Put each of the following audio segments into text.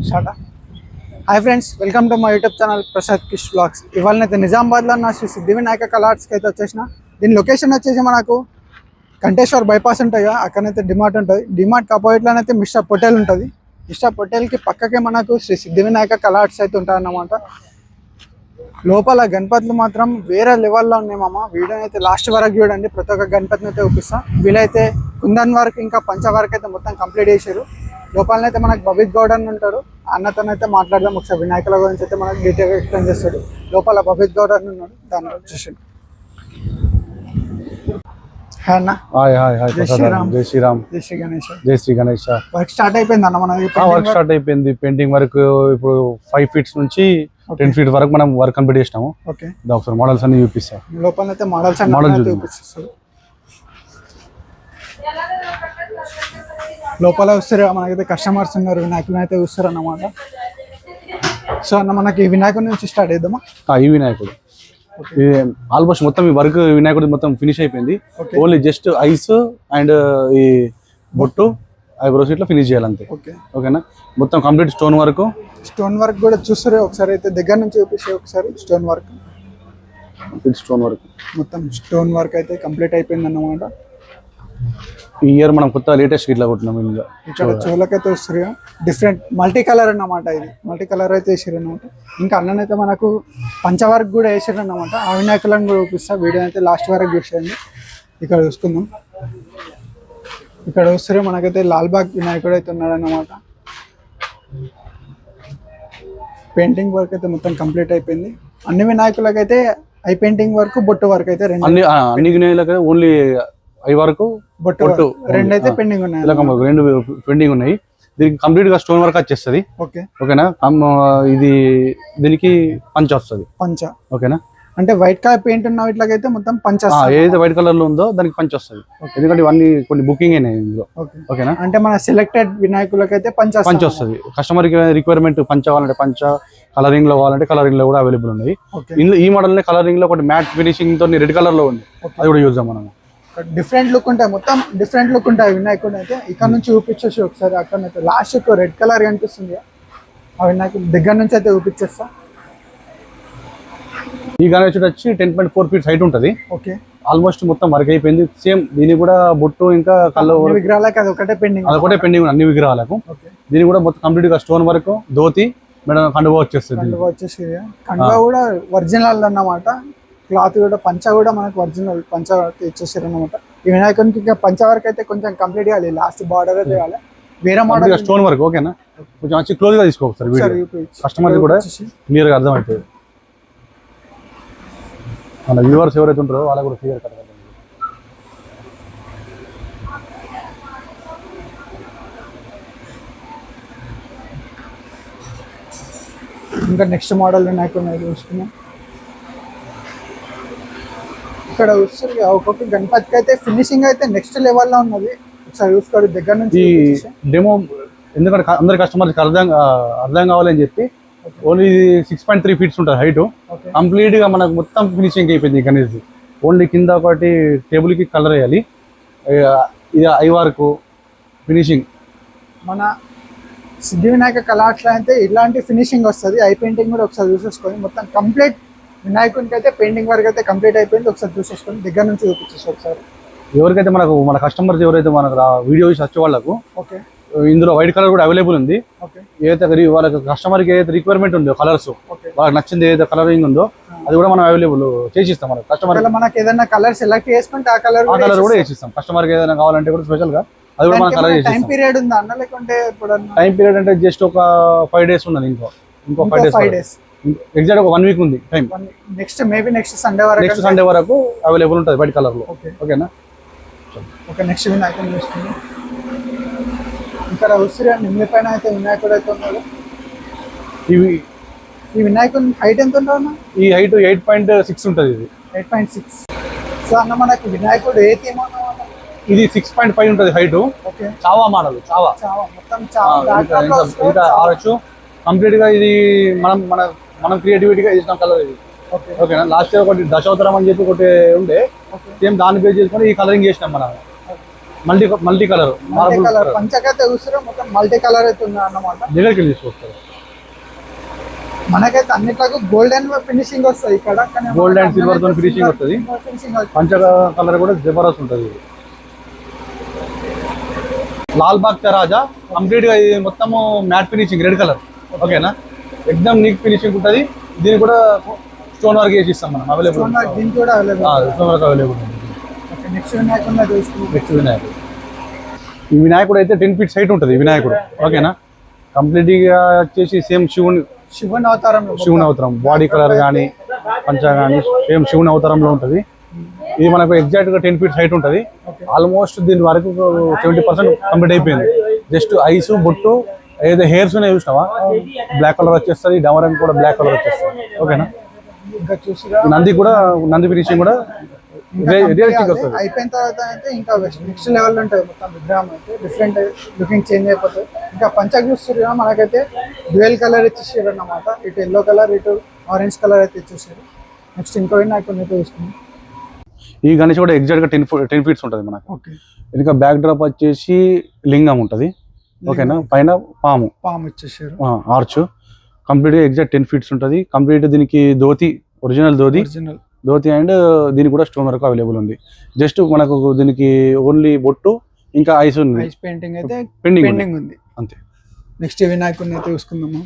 Start. Hi friends, welcome to my YouTube channel Prasad Kish vlogs. ఇవాళనైతే నిజామాబాద్లో ఉన్న శ్రీ సిద్ధి వినాయక కళా ఆర్ట్స్కి అయితే వచ్చేసిన. దీని లొకేషన్ వచ్చేసి మనకు కంటేశ్వర్ బైపాస్ ఉంటుంది కదా, అక్కడనైతే డిమార్ట్ ఉంటుంది. డిమార్ట్ అపోజిట్లోనైతే మిస్టర్ పటేల్ ఉంటుంది. మిస్టర్ పటేల్కి పక్కకే మనకు శ్రీ సిద్ధి వినాయక కళా ఆర్ట్స్ అయితే ఉంటుంది అన్నమాట. లోపల గణపతులు మాత్రం వేరే లెవెల్లో ఉన్నాయి మామ. వీడియో అయితే లాస్ట్ వరకు చూడండి, ప్రతి ఒక్క గణపతిని అయితే చూపిస్తాం. వీలైతే కుందన్ వరకు ఇంకా పంచ వరకు అయితే మొత్తం కంప్లీట్ చేశారు. లోపలనైతే మనకు బబిత్ గౌడ్ అని ఉంటాడు, అన్నతోనైతే మాట్లాడదాం. ఒకసారి వినాయకుల గురించి అయితే మనకు డీటెయిల్గా ఎక్స్ప్లెయిన్ చేస్తాడు. లోపల బబిత్ గౌడ్ అని ఉన్నాడు, దాని వచ్చేసి జై శ్రీరామ్, జై శ్రీరామ్, జై శ్రీ గణేష్, జై శ్రీ గణేష్. వర్క్ స్టార్ట్ అయిపోయింది అన్న మనది. వర్క్ స్టార్ట్ అయిపోయింది. పెయింటింగ్ వర్క్ ఇప్పుడు 5 feet నుంచి 10 feet వరకు మనం వర్క్ కంప్లీట్ చేసినాము. ఓకే, ఒకసారి మోడల్స్ అన్ని చూపిస్తాం. లోపలైతే మోడల్స్ చూపిస్తాడు. లోపల వస్తారు మనకైతే కస్టమర్స్ ఉన్నారు, వినాయకుని అయితే చూస్తారు అన్నమాట. సో అన్న మనకి వినాయకుడి నుంచి స్టార్ట్ చేద్దామా? ఈ వినాయకుడు ఆల్మోస్ట్ మొత్తం ఈ వర్క్ వినాయకుడు మొత్తం ఫినిష్ అయిపోయింది. ఓన్లీ జస్ట్ ఐస్ అండ్ ఈ బొట్టు ఐబ్రోస్ ఇట్లా ఫినిష్ చేయాలంతే. ఓకేనా, మొత్తం కంప్లీట్ స్టోన్ వర్క్ కూడా చూస్తారు. ఒకసారి అయితే దగ్గర నుంచి చూపిస్తే ఒకసారి స్టోన్ వర్క్ మొత్తం స్టోన్ వర్క్ అయితే కంప్లీట్ అయిపోయింది అన్నమాట. ఈ ఇయర్ మనం కొత్త లేటెస్ట్ ఇట్లా కొట్టినాం. ఇక్కడ చోలకైతే వస్తారు డిఫరెంట్ మల్టీ కలర్ అన్నమాట. ఇది మల్టీ కలర్ అయితే వేసారు అన్నమాట. ఇంకా అన్ననైతే మనకు పంచ వర్క్ కూడా వేసారు అన్నమాట. ఆ వినాయకులను కూడా చూపిస్తా. వీడియో అయితే లాస్ట్ వరకు చూసేయండి. ఇక్కడ చూసుకుందాం. ఇక్కడ వస్తారు మనకైతే లాల్బాగ్ వినాయకుడు అయితే ఉన్నాడు అన్నమాట. పెయింటింగ్ వర్క్ అయితే మొత్తం కంప్లీట్ అయిపోయింది. అన్ని వినాయకులకైతే ఐ పెయింటింగ్ వర్క్, బొట్టు వర్క్ అయితే అన్ని వినాయకులకైతే ఓన్లీ ఐ వరకు బొట్టు రెండు అయితే పెండింగ్ ఉన్నాయి. రెండు పెండింగ్ ఉన్నాయి. దీనికి కంప్లీట్ గా స్టోన్ వర్క్ వచ్చేస్తుంది. ఓకేనా, ఇది దీనికి పంచ వస్తుంది. ఓకేనా, అంటే వైట్ కలర్ పెయింట్ ఉన్న వీటికైతే మొత్తం పంచ, ఏదైతే వైట్ కలర్ లో ఉందో దానికి పంచ వస్తుంది. ఎందుకంటే ఇవన్నీ కొన్ని బుకింగ్ అయినాయి ఇందులో. ఓకేనా, అంటే మన సెలెక్టెడ్ వినాయకులకైతే పంచ వస్తుంది. కస్టమర్ కి రిక్వైర్మెంట్ పంచ కావాలంటే పంచ, కలరింగ్ లో కావాలంటే కలరింగ్ లో కూడా అవైలబుల్ ఉన్నాయి. ఇందులో ఈ మోడల్ కలరింగ్ లో ఒకటి మ్యాట్ ఫినిషింగ్ తో రెడ్ కలర్ లో ఉంది, అది కూడా యూజ్ మనం. డిఫరెంట్ లుక్ ఉంటాయి, మొత్తం డిఫరెంట్ లుక్ ఉంటాయి వినాయకుడు అయితే. ఇక్కడ నుంచి చూపించేసి ఒకసారి అక్కడ లాస్ట్ రెడ్ కలర్ కనిపిస్తుంది ఆ వినాయకుడు దగ్గర నుంచి అయితే చూపించేస్తా. ఈ గణేశుడు వచ్చి 10.4 feet హైట్ ఉంటుంది. ఓకే, ఆల్మోస్ట్ మొత్తం వర్క్ అయిపోయింది. సేమ్ దీనికి కూడా బొట్టు ఇంకా కళ్ళు విగ్రహాలకు అదొకటే పెండింగ్ అన్ని విగ్రహాలకు. దీనికి కూడా మొత్తం కంప్లీట్ గా స్టోన్ వర్క్, ధోతి, మేడం కండువా వచ్చేస్తుంది. కండువా కూడా ఒరిజినల్ అన్నమాట. క్లాత్ కూడా పంచ కూడా మనకు ఒరిజినల్ పంచ ఇచ్చేసారు అనమాట. ఈ వినాయకునికి ఇంకా పంచ వరకు అయితే కొంచెం కంప్లీట్ చేయాలి, లాస్ట్ బార్డర్ అయితే చేయాలి. వేరే మోడల్ స్టోన్ వర్క్. ఓకేనా, కొంచెం మంచి క్లోజ్ గా తీసుకోవాలి. కస్టమర్ కూడా క్లియర్ గా అర్థమైపోయింది. మన వ్యూవర్స్ ఎవరైతే ఉంటారో వాళ్ళకి కూడా క్లియర్ కట్. ఇంకా నెక్స్ట్ మోడల్ వినాయకుడు చూసుకున్నాం. ఇక్కడ వస్తుంది ఒక్కొక్క గణపతికి అయితే ఫినిషింగ్ అయితే నెక్స్ట్ లెవెల్లో ఉన్నది. ఒకసారి చూసుకోండి దగ్గర నుంచి. డెమో ఎందుకంటే అందరి కస్టమర్కి అర్థం కావాలని చెప్పి ఓన్లీ 6.3 feet ఉంటుంది హైట్. కంప్లీట్ గా మనకు మొత్తం ఫినిషింగ్ అయిపోయింది. గణేష్ ఓన్లీ కింద ఒకటి టేబుల్ కి కలర్ వేయాలి. ఇది ఐ వర్క్ ఫినిషింగ్. మన సిద్ధి వినాయక కళా ఆర్ట్స్లో అయితే ఇలాంటి ఫినిషింగ్ వస్తుంది. ఐ పెయింటింగ్ కూడా ఒకసారి చూసేసుకొని మొత్తం కంప్లీట్ వినాయకునికి అయితే పెయింటింగ్ వర్క్ అయితే కంప్లీట్ అయిపోయింది. ఒకసారి చూసేసుకొని దగ్గర నుంచి చూపించేసి ఒకసారి ఎవరికైతే మన కస్టమర్స్ ఎవరైతే మనకు వీడియో చూసి వచ్చే వాళ్ళకు ఇందులో వైట్ కలర్ కూడా అవైలబుల్ ఉంది. ఏదైతే వాళ్ళకి కస్టమర్కి ఏదైతే రిక్వైర్మెంట్ ఉందో కలర్స్, వాళ్ళకి నచ్చింది ఏదైతే కలరింగ్ ఉందో అది కూడా మనం అవైలబుల్ చేసిస్తాం. మన కస్టమర్ మనకి ఏదైనా కలర్ సెలెక్ట్ చేసుకుంటే ఆ కలర్ కూడా వేసిస్తాం. కస్టమర్కి ఏదైనా కావాలంటే కూడా స్పెషల్ గా అది కూడా మనం కలర్ చేసి. టైం పీరియడ్ ఉందా అన్న, లేకుంటే టైం పీరియడ్ అంటే జస్ట్ ఒక 5 days ఉన్నది. ఇంకో 5 days ఎగ్జాక్ట్ ఒక 1 week ఉంది టైం. నెక్స్ట్ సండే వరకు అవైలబుల్ ఉంటుంది వైట్ కలర్ లో. ఓకేనా, నెక్స్ట్ వినాయకుడు చూసుకుంది. ఇక్కడ ఉసిరి నిమ్మి పైన అయితే వినాయకుడు అయితే ఉన్నాడు. ఈ వినాయకుడి హైట్ ఎంత ఉంటుంది? ఈ హైట్ 8.6 ఉంటుంది. ఇది 8.6. సో అన్న మనకి వినాయకుడు ఏ థీమ్ అన్నమాట? ఇది 6.5 ఉంటుంది హైట్. చావా మోడల్. మొత్తం చావా ఆరచ్చు కంప్లీట్ గా. ఇది మనం క్రియేటివిటీగా చేసిన కలర్ ఇది. ఓకేనా, లాస్ట్ ఇయర్ ఒకటి దశావతారం అని చెప్పి ఒకటి ఉండే, సేమ్ దాన్ని బేస్ చేసుకొని ఈ కలరింగ్ చేసినాం మనం. మల్టీ కలర్ మల్టీ కలర్ పంచకైతే చూస్తారో మొత్తం మల్టీ కలర్ అయితే ఉంది అన్నమాట. దగ్గరికి వెళ్ళి చూస్తారు. మనకైతే అన్నిట్లకు గోల్డెన్ ఫినిషింగ్ వస్తుంది ఇక్కడ, గోల్డ్ అండ్ సిల్వర్ తో ఫినిషింగ్ వస్తుంది. పంచ కలర్ కూడా జబర్దస్త్ ఉంటుంది. లాల్ బాగ్ కా రాజా కంప్లీట్ గా ఇది మొత్తము మ్యాట్ ఫినిషింగ్ రెడ్ కలర్. ఓకేనా, ఎక్దమ్ నీట్ ఫినిషింగ్ ఉంటుంది. దీన్ని కూడా స్టోన్ వర్క్ చేసి ఇస్తాం మనం. అవైలబుల్ స్టోన్ వర్క్ అవైలబుల్ ఉంది. నెక్స్ట్ వినాయకుడు ఈ వినాయకుడు అయితే 10 feet హైట్ ఉంటుంది వినాయకుడు. ఓకేనా, కంప్లీట్ గా వచ్చేసి సేమ్ శివుని అవతారం బాడీ కలర్ కానీ పంచ కానీ సేమ్ శివుని అవతారంలో ఉంటుంది. ఇది మనకు ఎగ్జాక్ట్ గా 10 feet హైట్ ఉంటుంది. ఆల్మోస్ట్ దీని వరకు 70% కంప్లీట్ అయిపోయింది. జస్ట్ ఐస్ బొట్టు ఏదైతే హెయిర్స్ ఉన్నాయి చూసినావా, బ్లాక్ కలర్ వచ్చేస్తుంది. డమరం కూడా బ్లాక్ కలర్ వచ్చేస్తుంది. ఓకేనా, ఇంకా చూసి నంది ఫినిషింగ్ కూడా రియలిస్టిక్ వస్తుంది. అయిపోయిన తర్వాత అయితే ఇంకా నెక్స్ట్ లెవెల్ ఉంటుంది. మొత్తం విగ్రహం అయితే డిఫరెంట్ లుకింగ్ చేంజ్ అయిపోతుంది. ఇంకా పంచకు చూస్తారు మనకైతే డ్యూయల్ కలర్ ఇచ్చేసారు అన్నమాట. ఇటు ఎల్లో కలర్, ఇటు ఆరెంజ్ కలర్ అయితే ఇచ్చేసారు. నెక్స్ట్ ఇంకో వినాయకుడిని అయితే చూసుకున్నాం. ఈ గణేష్ కూడా ఎగ్జాక్ట్ గా 10 feet ఉంటుంది మనకు. ఓకే, ఇంకా బ్యాక్ డ్రాప్ వచ్చేసి లింగం ఉంటుంది. ఓకేనా, పైన పాము ఇచ్చేసారు. ఆర్చ్ కంప్లీట్ గా ఎగ్జాక్ట్ 10 feet ఉంటుంది. కంప్లీట్ దీనికి ఒరిజినల్ ధోతి అండ్ దీనికి కూడా స్టోన్ వర్క్ అవైలబుల్ ఉంది. జస్ట్ మనకు దీనికి ఓన్లీ బొట్టు ఇంకా ఐస్ పెయింటింగ్ అయితే పెండింగ్ ఉంది అంతే. నెక్స్ట్ వినాయకుడిని అయితే చూసుకుందాము.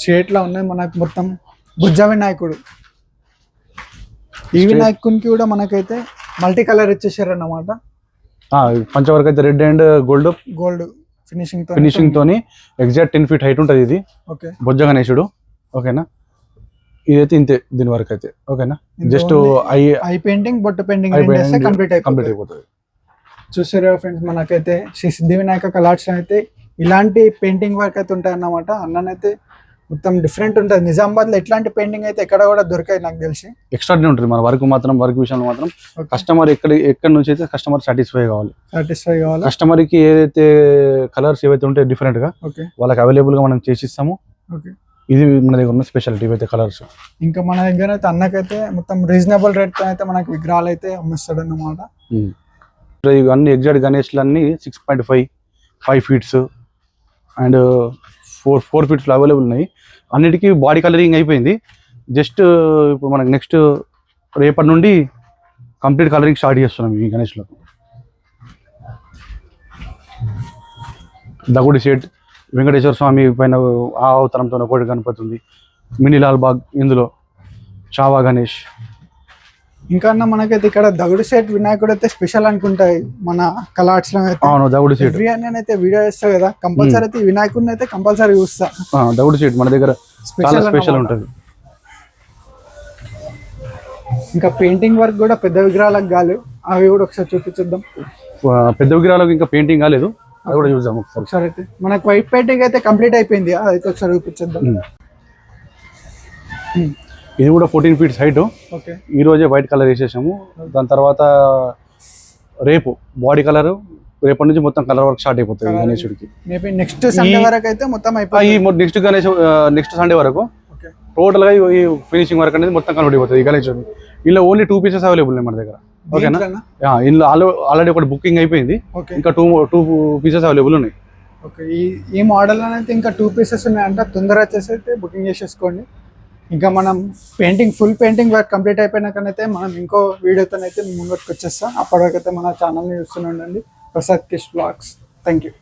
షేట్ లో ఉన్నాయి మనకు మొత్తం బుజ్జ వినాయకుడు. ఈ వినాయకునికి కూడా మనకైతే మల్టీ కలర్ ఇచ్చేసారు అన్నమాట. పంచవర్క్ అయితే రెడ్ అండ్ గోల్డ్ ఫినిషింగ్ తోని ఎగ్జాక్ట్ 10 feet హైట్ ఉంటుంది ఇది. ఓకే, బొజ్జ గణేశుడు. ఓకేనా, ఇదైతే ఇంతే దీని వరకు అయితే. ఓకేనా, జస్ట్ ఐ పెయింటింగ్ బొట్టు పెయింటింగ్ కంప్లీట్ అయిపోతుంది. చూసారు ఫ్రెండ్స్, మనకైతే శ్రీ సిద్ధి వినాయక కలాట్స్ అయితే ఇలాంటి పెయింటింగ్ వర్క్ అయితే ఉంటాయి అన్నమాట. అన్ననైతే మొత్తం డిఫరెంట్ ఉంటుంది. నిజామాబాద్ లో ఇట్లాంటి పెయింటింగ్ అయితే ఎక్కడ కూడా దొరకాయి నాకు తెలిసి. ఎక్స్ట్రాడినరీ ఉంటుంది మన వర్క్ విషయంలో మాత్రం. కస్టమర్ ఎక్కడి నుంచి అయితే కస్టమర్ సాటిస్ఫై కావాలి. కస్టమర్ కి ఏదైతే కలర్స్ ఏవైతే ఉంటాయో డిఫరెంట్ గా వాళ్ళకి అవైలబుల్ గా మనం చేసిస్తాము. ఇది మన దగ్గర ఉన్న స్పెషాలిటీ అయితే కలర్స్. ఇంకా మన దగ్గర అయితే అన్నకైతే మొత్తం రీజనబుల్ రేట్ తో అయితే మనకి విగ్రహాలు అయితే అమ్మిస్తాడు అన్నమాట. ఇవన్నీ ఎగ్జాక్ట్ గణేష్లు అన్ని 6.5 5 feet అండ్ 4 feet అవైలబుల్ ఉన్నాయి. అన్నిటికీ బాడీ కలరింగ్ అయిపోయింది. జస్ట్ ఇప్పుడు మనకి నెక్స్ట్ రేపటి నుండి కంప్లీట్ కలరింగ్ స్టార్ట్ చేస్తున్నాం ఈ గణేష్లో. దగుడి సెట్ వెంకటేశ్వర స్వామి పైన ఆ అవతారంతో ఒకటి గణపతి ఉంది. మినీ లాల్ బాగ్ ఇందులో చావా గణేష్. ఇంకా అన్న మనకైతే ఇక్కడ దగుడు సెట్ వినాయకుడు అయితే స్పెషల్ అనుకుంటాయి మన కలాట్స్ లో. అవును, దగుడు సెట్ అయితే వీడియో చేస్తా కదా, కంపల్సరీ అయితే వినాయకుడిని అయితే కంపల్సరీ చూస్తా. దగుడు సెట్ మన దగ్గర స్పెషల్ ఉంటుంది. ఇంకా పెయింటింగ్ వర్క్ కూడా పెద్ద విగ్రహాలకు కాలేదు, అవి కూడా ఒకసారి చూపించుద్దాం. పెద్ద విగ్రహాలకు ఇంకా పెయింటింగ్ కాలేదు, అది కూడా చూద్దాం ఒకసారి. అయితే మనకు వైట్ పెయింటింగ్ అయితే కంప్లీట్ అయిపోయింది, అదైతే ఒకసారి చూపించేద్దాం. ఇది కూడా 14 feet హైట్. ఈ రోజే వైట్ కలర్ వేసేసాము. దాని తర్వాత రేపు బాడీ కలర్, రేపటి నుంచి మొత్తం కలర్ వర్క్ స్టార్ట్ అయిపోతుంది గణేశుడికి. నెక్స్ట్ సండే వరకు అయితే మొత్తం అయిపోతుంది. నెక్స్ట్ సండే వరకు టోటల్ గా ఈ ఫినిషింగ్ వర్క్ అనేది మొత్తం కంప్లీట్ అయిపోతుంది ఈ గణేశుడికి. ఇందులో ఓన్లీ 2 pieces అవైలబుల్ ఉన్నాయి మన దగ్గర. ఓకేనా, ఇందులో ఆల్రెడీ ఒకటి బుకింగ్ అయిపోయింది, ఇంకా 2 pieces అవైలబుల్ ఉన్నాయి. ఓకే, ఈ మోడల్ అయితే ఇంకా 2 pieces ఉన్నాయంట. తొందరగా వచ్చేసి అయితే బుకింగ్ చేసేసుకోండి. ఇంకా మనం ఫుల్ పెయింటింగ్ వర్క్ కంప్లీట్ అయిపోయినాకనైతే మనం ఇంకో వీడియోతోనైతే ముందుకు వచ్చేస్తాం. అప్పటివరకైతే మన ఛానల్ని చూస్తూనే ఉండండి, ప్రసాద్ కిష్ బ్లాగ్స్. Thank you.